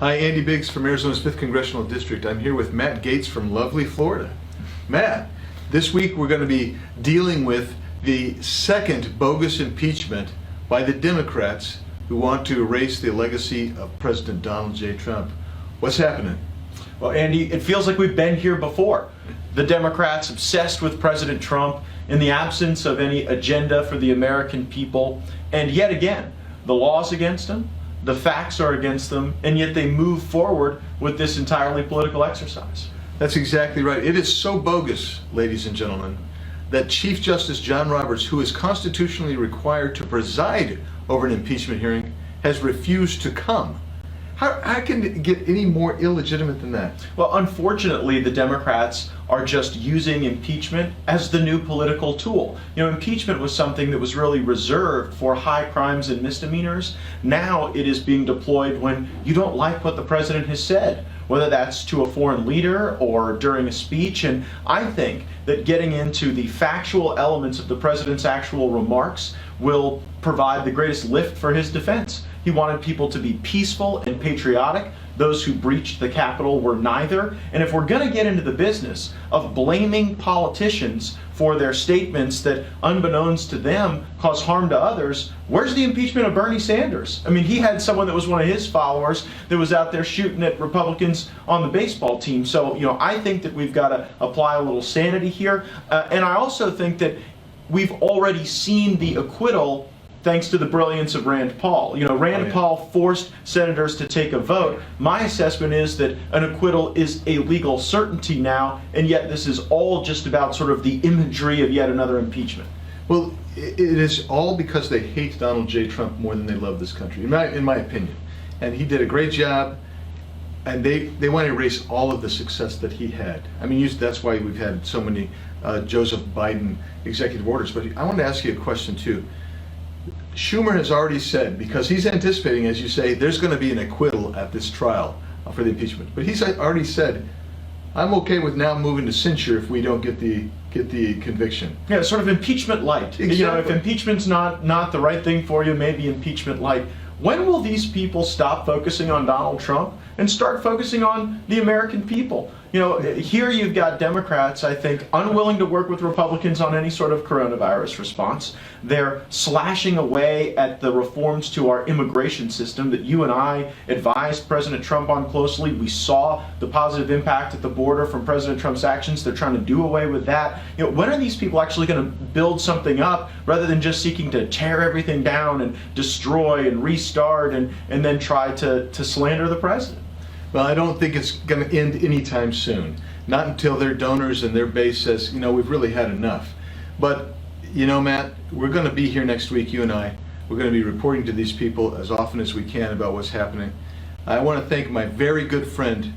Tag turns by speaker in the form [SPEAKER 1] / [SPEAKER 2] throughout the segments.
[SPEAKER 1] Hi, Andy Biggs from Arizona's 5th Congressional District. I'm here with Matt Gaetz from lovely Florida. Matt, this week we're going to be dealing with the second bogus impeachment by the Democrats who want to erase the legacy of President Donald J. Trump. What's happening?
[SPEAKER 2] Well, Andy, it feels like we've been here before. The Democrats obsessed with President Trump in the absence of any agenda for the American people. And yet again, the law's against him. The facts are against them, and yet they move forward with this entirely political exercise.
[SPEAKER 1] That's exactly right. It is so bogus, ladies and gentlemen, that Chief Justice John Roberts, who is constitutionally required to preside over an impeachment hearing, has refused to come. How can it get any more illegitimate than that?
[SPEAKER 2] Well, unfortunately, the Democrats are just using impeachment as the new political tool. You know, impeachment was something that was really reserved for high crimes and misdemeanors. Now it is being deployed when you don't like what the president has said, whether that's to a foreign leader or during a speech. And I think that getting into the factual elements of the president's actual remarks will provide the greatest lift for his defense. He wanted people to be peaceful and patriotic. Those who breached the Capitol were neither. And if we're going to get into the business of blaming politicians for their statements that, unbeknownst to them, cause harm to others, where's the impeachment of Bernie Sanders? I mean, he had someone that was one of his followers that was out there shooting at Republicans on the baseball team. So, you know, I think that we've got to apply a little sanity here. And I also think that we've already seen the acquittal thanks to the brilliance of Rand Paul. You know, Rand Paul forced senators to take a vote. My assessment is that an acquittal is a legal certainty now, and yet this is all just about sort of the imagery of yet another impeachment.
[SPEAKER 1] Well, it is all because they hate Donald J. Trump more than they love this country, in my opinion. And he did a great job, and they want to erase all of the success that he had. I mean, that's why we've had so many Joseph Biden executive orders. But I want to ask you a question, too. Schumer has already said, because he's anticipating, as you say, there's going to be an acquittal at this trial for the impeachment. But he's already said, I'm okay with now moving to censure if we don't get the conviction.
[SPEAKER 2] Yeah, sort of impeachment light.
[SPEAKER 1] Exactly.
[SPEAKER 2] You know, if impeachment's not the right thing for you, maybe impeachment light. When will these people stop focusing on Donald Trump and start focusing on the American people? You know, here you've got Democrats, I think, unwilling to work with Republicans on any sort of coronavirus response. They're slashing away at the reforms to our immigration system that you and I advised President Trump on closely. We saw the positive impact at the border from President Trump's actions. They're trying to do away with that. You know, when are these people actually going to build something up rather than just seeking to tear everything down and destroy and restart and then try to slander the president?
[SPEAKER 1] Well, I don't think it's going to end anytime soon. Not until their donors and their base says, you know, we've really had enough. But, you know, Matt, we're going to be here next week, you and I. We're going to be reporting to these people as often as we can about what's happening. I want to thank my very good friend,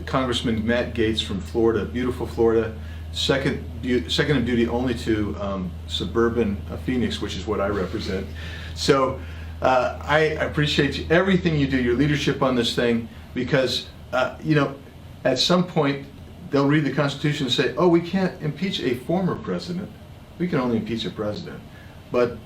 [SPEAKER 1] Congressman Matt Gaetz from Florida, beautiful Florida, second in duty only to suburban Phoenix, which is what I represent. So I appreciate everything you do, your leadership on this thing. Because, you know, at some point they'll read the Constitution and say, oh, we can't impeach a former president. We can only impeach a president. But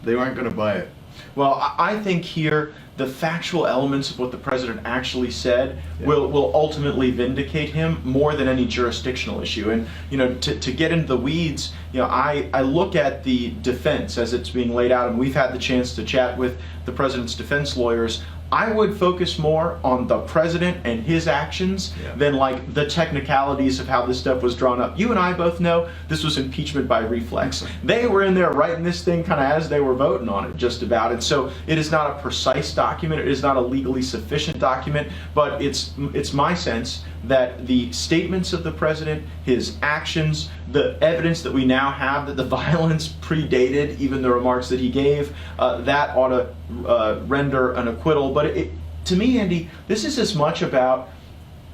[SPEAKER 1] they aren't going to buy it.
[SPEAKER 2] Well, I think here the factual elements of what the president actually said will ultimately vindicate him more than any jurisdictional issue. And, you know, to get into the weeds, you know, I look at the defense as it's being laid out, and we've had the chance to chat with the president's defense lawyers. I would focus more on the president and his actions than like the technicalities of how this stuff was drawn up. You and I both know this was impeachment by reflex. They were in there writing this thing kind of as they were voting on it, just about. And so it is not a precise document. It is not a legally sufficient document. But it's my sense that the statements of the president, his actions, the evidence that we now have that the violence predated even the remarks that he gave, that ought to render an acquittal. But to me, Andy, this is as much about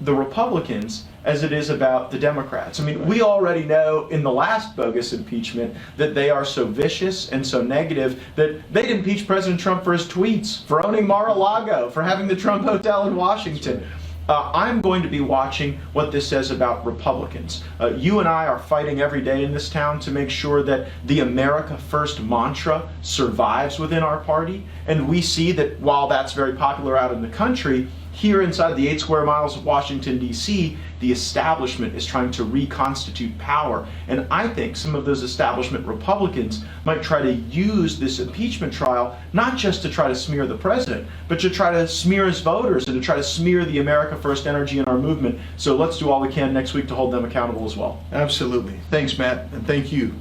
[SPEAKER 2] the Republicans as it is about the Democrats. I mean, we already know in the last bogus impeachment that they are so vicious and so negative that they'd impeach President Trump for his tweets, for owning Mar-a-Lago, for having the Trump Hotel in Washington. I'm going to be watching what this says about Republicans. You and I are fighting every day in this town to make sure that the America First mantra survives within our party. And we see that while that's very popular out in the country, Here inside the 8 square miles of Washington, D.C., the establishment is trying to reconstitute power. And I think some of those establishment Republicans might try to use this impeachment trial not just to try to smear the president, but to try to smear his voters and to try to smear the America First energy in our movement. So let's do all we can next week to hold them accountable as well.
[SPEAKER 1] Absolutely. Thanks, Matt, and thank you.